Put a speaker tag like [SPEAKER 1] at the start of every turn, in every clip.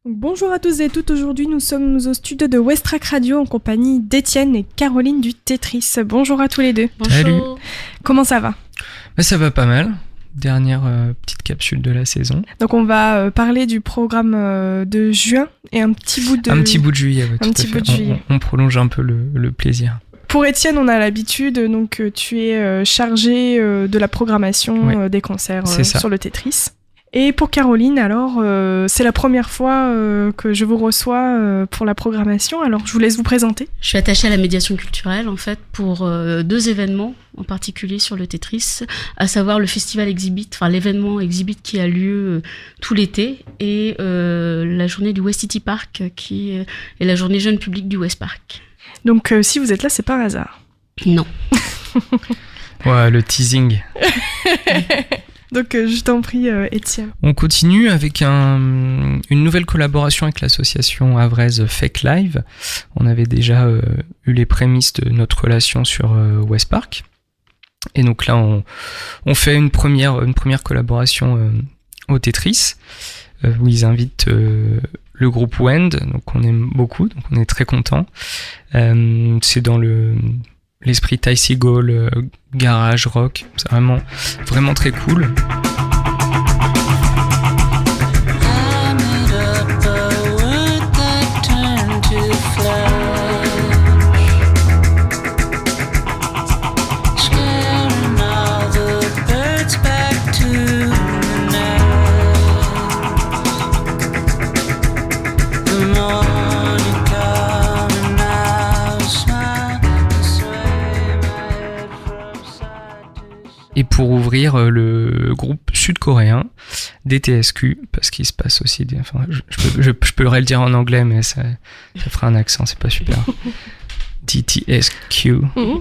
[SPEAKER 1] Bonjour à tous et toutes, aujourd'hui nous sommes au studio de Westrack Radio en compagnie d'Étienne et Caroline du Tetris. Bonjour à tous les deux.
[SPEAKER 2] Bonjour.
[SPEAKER 3] Salut.
[SPEAKER 1] Comment ça va ?
[SPEAKER 3] Ça va pas mal. Dernière petite capsule de la saison.
[SPEAKER 1] Donc on va parler du programme de juin et un petit bout de
[SPEAKER 3] juillet. Ouais,
[SPEAKER 1] un petit bout de juillet.
[SPEAKER 3] On prolonge un peu le plaisir.
[SPEAKER 1] Pour Étienne, on a l'habitude, donc tu es chargé de la programmation des concerts sur le Tetris. Et pour Caroline, alors, c'est la première fois que je vous reçois pour la programmation, alors je vous laisse vous présenter.
[SPEAKER 2] Je suis attachée à la médiation culturelle, en fait, pour deux événements en particulier sur le Tetris, à savoir le festival Exhibit, enfin l'événement Exhibit qui a lieu tout l'été, et la journée du West City Park, qui est la journée jeune public du West Park.
[SPEAKER 1] Donc si vous êtes là, c'est pas un hasard.
[SPEAKER 2] Non.
[SPEAKER 3] Ouais, le teasing.
[SPEAKER 1] Donc je t'en prie, Étienne.
[SPEAKER 3] On continue avec une nouvelle collaboration avec l'association havraise Fake Live. On avait déjà eu les prémices de notre relation sur West Park. Et donc là, on fait une première collaboration au Tetris, où ils invitent le groupe Wend, donc on aime beaucoup, donc on est très contents. C'est dans l'esprit Ty Segall, garage rock, c'est vraiment très cool. Et pour ouvrir le groupe sud-coréen DTSQ, parce qu'il se passe aussi je peux le dire en anglais, mais ça fera un accent, c'est pas super. DTSQ.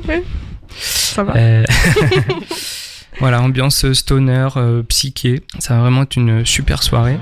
[SPEAKER 1] Ouais. Ça va.
[SPEAKER 3] Voilà, ambiance stoner, psyché. Ça va vraiment être une super soirée.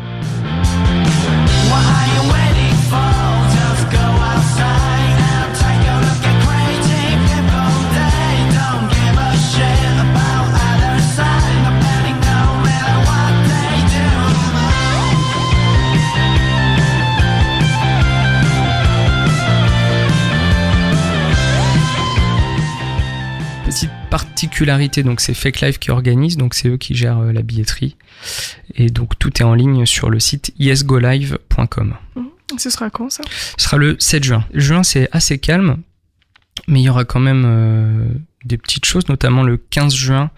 [SPEAKER 3] Petite particularité, donc c'est Fake Live qui organise, donc c'est eux qui gèrent la billetterie, et donc tout est en ligne sur le site yesgolive.com.
[SPEAKER 1] Ce sera quand ça ?
[SPEAKER 3] Ce sera le 7 juin. Juin, c'est assez calme, mais il y aura quand même des petites choses, notamment le 15 juin,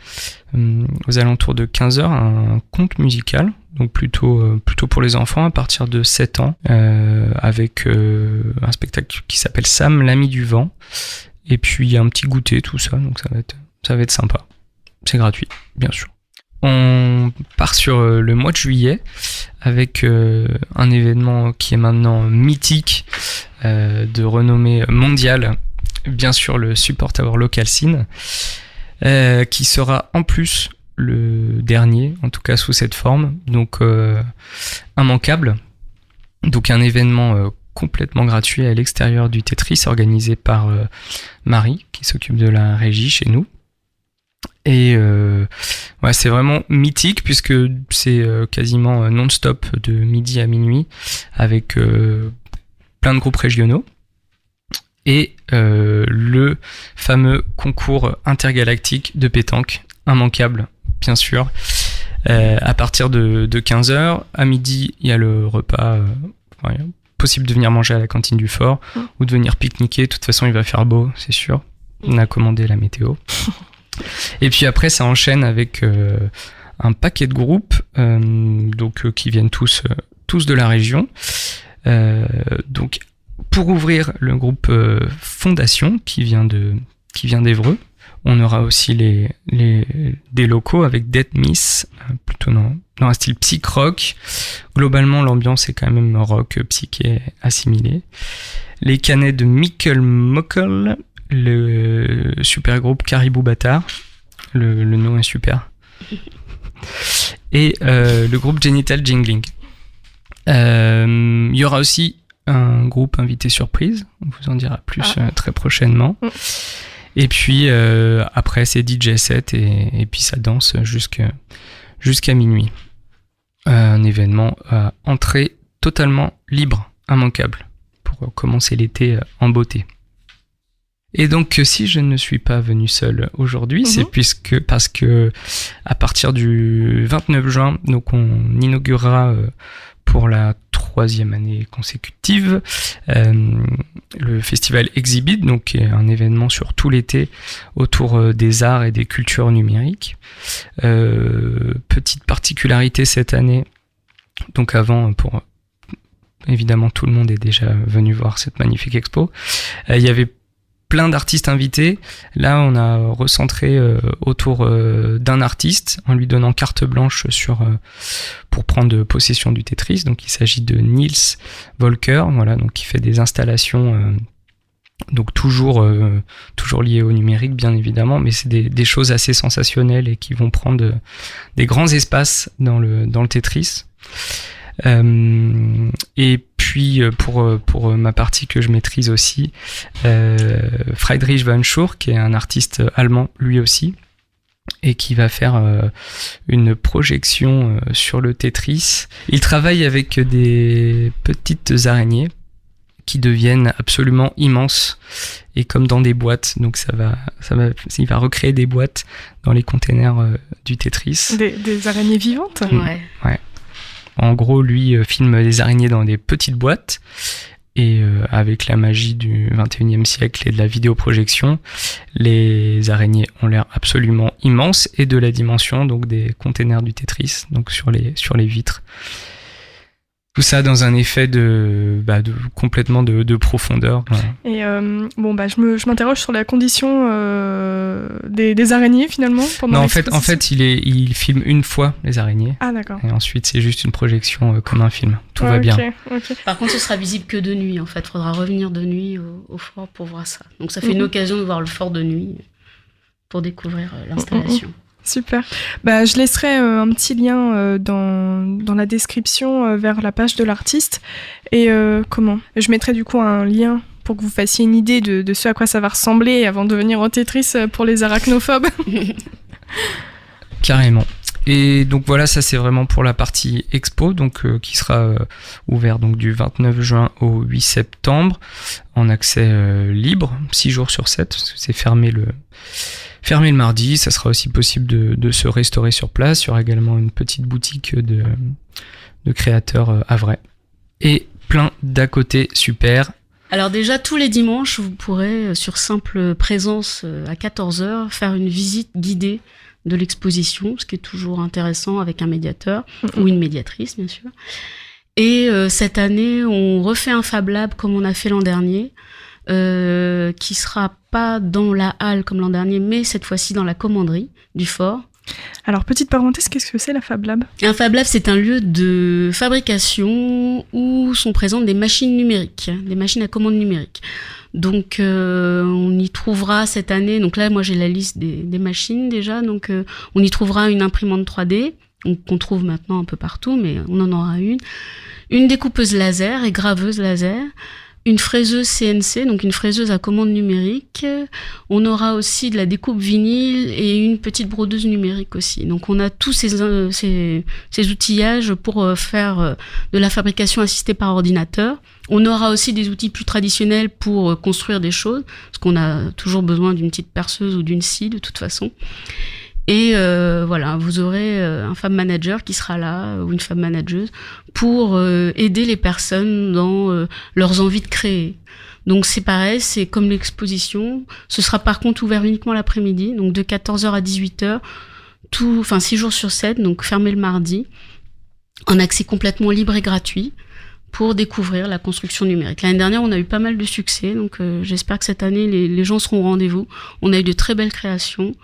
[SPEAKER 3] aux alentours de 15h, un conte musical, donc plutôt pour les enfants à partir de 7 ans, avec un spectacle qui s'appelle Sam, l'ami du vent. Et puis il y a un petit goûter, tout ça, donc ça va être sympa. C'est gratuit, bien sûr. On part sur le mois de juillet avec un événement qui est maintenant mythique, de renommée mondiale, bien sûr le Support Tower Local Scene, qui sera en plus le dernier, en tout cas sous cette forme, donc immanquable. Donc un événement complètement gratuit à l'extérieur du Tetris, organisé par Marie, qui s'occupe de la régie chez nous. Et c'est vraiment mythique, puisque c'est quasiment non-stop de midi à minuit, avec plein de groupes régionaux. Et le fameux concours intergalactique de pétanque, immanquable, bien sûr. À partir de 15h, à midi, il y a le repas... possible de venir manger à la cantine du fort ou de venir pique-niquer. De toute façon, il va faire beau, c'est sûr. On a commandé la météo. Et puis après, ça enchaîne avec un paquet de groupes qui viennent tous de la région. Donc, pour ouvrir le groupe Fondation qui vient d'Évreux, on aura aussi des locaux avec Dead Miss, plutôt dans un style psych rock. Globalement, l'ambiance est quand même rock, psyché, assimilé. Les canets de Mikkel Mokkel, le super groupe Caribou Bâtard. Le nom est super. Et le groupe Genital Jingling. Il y aura aussi un groupe invité surprise. On vous en dira plus très prochainement. Et puis après c'est DJ set et puis ça danse jusqu'à minuit. Un événement à entrée totalement libre, immanquable, pour commencer l'été en beauté. Et donc, si je ne suis pas venu seul aujourd'hui, c'est parce que à partir du 29 juin, donc on inaugurera pour la 3e année consécutive le festival Exhibit, donc qui est un événement sur tout l'été autour des arts et des cultures numériques. Petite particularité cette année, donc avant, pour évidemment tout le monde est déjà venu voir cette magnifique expo, il y avait plein d'artistes invités. Là, on a recentré autour d'un artiste en lui donnant carte blanche pour prendre possession du Tetris. Donc, il s'agit de Niels Volker, voilà, donc qui fait des installations donc toujours liées au numérique, bien évidemment, mais c'est des choses assez sensationnelles et qui vont prendre des grands espaces dans le Tetris. Et puis pour ma partie que je maîtrise aussi, Friedrich von Schur, qui est un artiste allemand lui aussi, et qui va faire une projection sur le Tetris. Il travaille avec des petites araignées qui deviennent absolument immenses et comme dans des boîtes. Donc il va recréer des boîtes dans les containers du Tetris.
[SPEAKER 1] Des araignées vivantes ?
[SPEAKER 3] Ouais. En gros, lui filme des araignées dans des petites boîtes et avec la magie du 21e siècle et de la vidéoprojection, les araignées ont l'air absolument immenses et de la dimension donc des containers du Tetris, donc sur les vitres. Tout ça dans un effet complètement de profondeur. Voilà.
[SPEAKER 1] Et je m'interroge sur la condition des araignées finalement pendant l'exposition.
[SPEAKER 3] En fait, il filme une fois les araignées.
[SPEAKER 1] Ah d'accord.
[SPEAKER 3] Et ensuite, c'est juste une projection comme un film. Tout va bien.
[SPEAKER 2] Okay. Par contre, ce sera visible que de nuit. En fait, il faudra revenir de nuit au fort pour voir ça. Donc, ça fait une occasion de voir le fort de nuit pour découvrir l'installation.
[SPEAKER 1] Super. Je laisserai un petit lien dans la description vers la page de l'artiste. Et je mettrai du coup un lien pour que vous fassiez une idée de ce à quoi ça va ressembler avant de venir au Tetris pour les arachnophobes.
[SPEAKER 3] Carrément. Et donc voilà, ça c'est vraiment pour la partie expo, donc qui sera ouvert donc du 29 juin au 8 septembre en accès libre, 6 jours sur 7, parce que c'est fermé le mardi. Ça sera aussi possible de se restaurer sur place. Il y aura également une petite boutique de créateurs havrais. Et plein d'à côté super.
[SPEAKER 2] Alors déjà, tous les dimanches, vous pourrez, sur simple présence à 14h, faire une visite guidée de l'exposition, ce qui est toujours intéressant avec un médiateur ou une médiatrice, bien sûr. Et cette année, on refait un Fab Lab comme on a fait l'an dernier, qui sera pas dans la halle comme l'an dernier, mais cette fois-ci dans la commanderie du fort.
[SPEAKER 1] Alors, petite parenthèse, qu'est-ce que c'est la Fab Lab ?
[SPEAKER 2] Un Fab Lab, c'est un lieu de fabrication où sont présentes des machines numériques, des machines à commande numérique. Donc, on y trouvera cette année, donc là, moi j'ai la liste des machines déjà, donc on y trouvera une imprimante 3D, qu'on trouve maintenant un peu partout, mais on en aura une découpeuse laser et graveuse laser, une fraiseuse CNC, donc une fraiseuse à commande numérique. On aura aussi de la découpe vinyle et une petite brodeuse numérique aussi. Donc on a tous ces outillages pour faire de la fabrication assistée par ordinateur. On aura aussi des outils plus traditionnels pour construire des choses, parce qu'on a toujours besoin d'une petite perceuse ou d'une scie de toute façon. Et voilà, vous aurez un fab manager qui sera là, ou une fab manageuse, pour aider les personnes dans leurs envies de créer. Donc c'est pareil, c'est comme l'exposition. Ce sera par contre ouvert uniquement l'après-midi, donc de 14h à 18h, 6 jours sur 7, donc fermé le mardi, en accès complètement libre et gratuit, pour découvrir la construction numérique. L'année dernière, on a eu pas mal de succès, donc j'espère que cette année, les gens seront au rendez-vous. On a eu de très belles créations.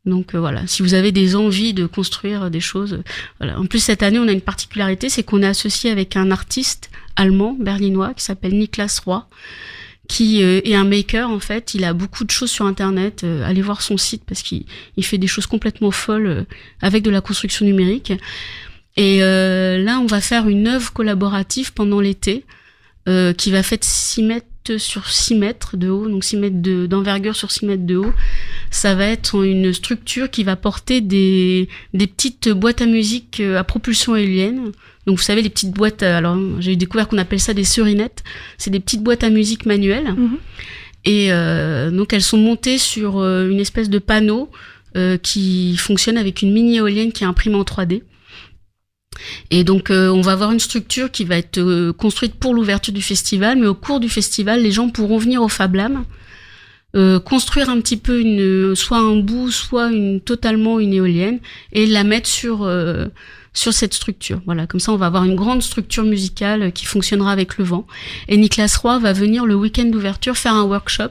[SPEAKER 2] Donc voilà, si vous avez des envies de construire des choses, voilà. En plus cette année, on a une particularité, c'est qu'on est associé avec un artiste allemand, berlinois, qui s'appelle Niklas Roy, qui est un maker en fait. Il a beaucoup de choses sur Internet. Allez voir son site parce qu'il fait des choses complètement folles avec de la construction numérique. Et là, on va faire une œuvre collaborative pendant l'été qui va s'y mettre mètres sur 6 mètres de haut, donc 6 mètres d'envergure sur 6 mètres de haut. Ça va être une structure qui va porter des petites boîtes à musique à propulsion éolienne. Donc vous savez, les petites boîtes, alors j'ai découvert qu'on appelle ça des serinettes, c'est des petites boîtes à musique manuelles. Et donc elles sont montées sur une espèce de panneau qui fonctionne avec une mini éolienne qui est imprimée en 3D. Et donc on va avoir une structure qui va être construite pour l'ouverture du festival, mais au cours du festival, les gens pourront venir au Fab Lab, construire un petit peu soit un bout, soit totalement une éolienne, et la mettre sur cette structure. Voilà, comme ça on va avoir une grande structure musicale qui fonctionnera avec le vent. Et Nicolas Roy va venir le week-end d'ouverture faire un workshop.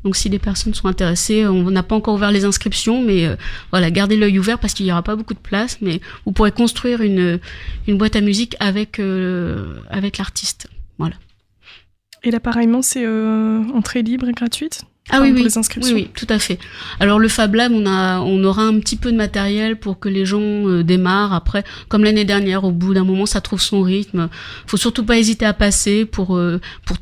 [SPEAKER 2] Donc si des personnes sont intéressées, on n'a pas encore ouvert les inscriptions, mais voilà, gardez l'œil ouvert parce qu'il n'y aura pas beaucoup de place, mais vous pourrez construire une boîte à musique avec l'artiste. Voilà.
[SPEAKER 1] Et l'appareillement, c'est entrée libre et gratuite ?
[SPEAKER 2] Ah oui,
[SPEAKER 1] pour les inscriptions.
[SPEAKER 2] Oui, tout à fait. Alors le Fab Lab, on aura un petit peu de matériel pour que les gens démarrent. Après, comme l'année dernière, au bout d'un moment, ça trouve son rythme. Faut surtout pas hésiter à passer pour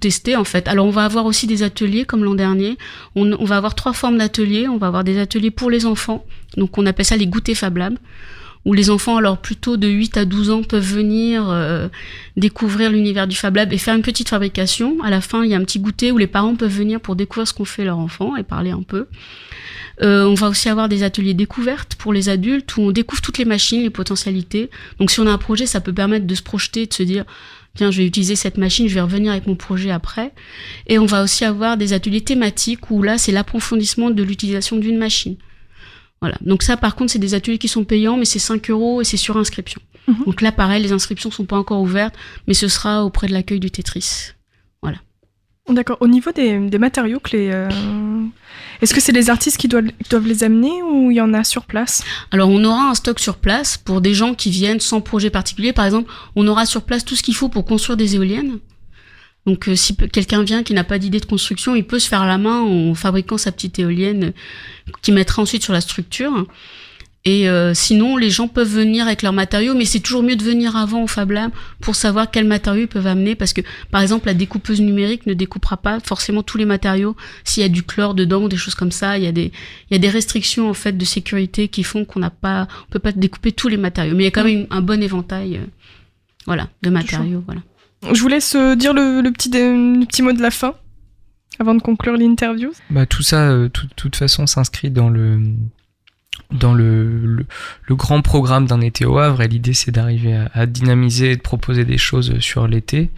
[SPEAKER 2] tester en fait. Alors on va avoir aussi des ateliers comme l'an dernier. On va avoir 3 formes d'ateliers. On va avoir des ateliers pour les enfants, donc on appelle ça les goûters Fab Lab, où les enfants, alors plutôt de 8 à 12 ans, peuvent venir découvrir l'univers du Fab Lab et faire une petite fabrication. À la fin, il y a un petit goûter où les parents peuvent venir pour découvrir ce qu'ont fait leur enfant et parler un peu. On va aussi avoir des ateliers découvertes pour les adultes où on découvre toutes les machines, les potentialités. Donc si on a un projet, ça peut permettre de se projeter, de se dire tiens, je vais utiliser cette machine, je vais revenir avec mon projet après. Et on va aussi avoir des ateliers thématiques où là, c'est l'approfondissement de l'utilisation d'une machine. Voilà. Donc ça, par contre, c'est des ateliers qui sont payants, mais c'est 5 € et c'est sur inscription. Donc là, pareil, les inscriptions sont pas encore ouvertes, mais ce sera auprès de l'accueil du Tetris. Voilà.
[SPEAKER 1] D'accord. Au niveau des matériaux, est-ce que c'est les artistes qui doivent les amener ou il y en a sur place ?
[SPEAKER 2] Alors, on aura un stock sur place pour des gens qui viennent sans projet particulier. Par exemple, on aura sur place tout ce qu'il faut pour construire des éoliennes. Donc si quelqu'un vient qui n'a pas d'idée de construction, il peut se faire la main en fabriquant sa petite éolienne qu'il mettra ensuite sur la structure. Et sinon, les gens peuvent venir avec leurs matériaux, mais c'est toujours mieux de venir avant au Fab Lab pour savoir quels matériaux ils peuvent amener, parce que par exemple la découpeuse numérique ne découpera pas forcément tous les matériaux. S'il y a du chlore dedans ou des choses comme ça, il y a des restrictions en fait de sécurité qui font qu'on peut pas découper tous les matériaux, mais il y a quand même un bon éventail de matériaux. Voilà.
[SPEAKER 1] Je vous laisse dire le petit mot de la fin avant de conclure l'interview.
[SPEAKER 3] Tout ça, de toute façon, s'inscrit dans le grand programme d'un été au Havre, et l'idée c'est d'arriver à dynamiser et de proposer des choses sur l'été.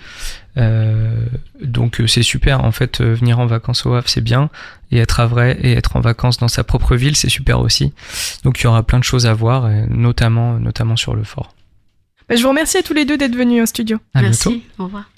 [SPEAKER 3] Donc c'est super, en fait, venir en vacances au Havre c'est bien, et être havrais et être en vacances dans sa propre ville c'est super aussi. Donc il y aura plein de choses à voir, notamment sur le fort.
[SPEAKER 1] Je vous remercie à tous les deux d'être venus au studio.
[SPEAKER 2] Merci, au revoir.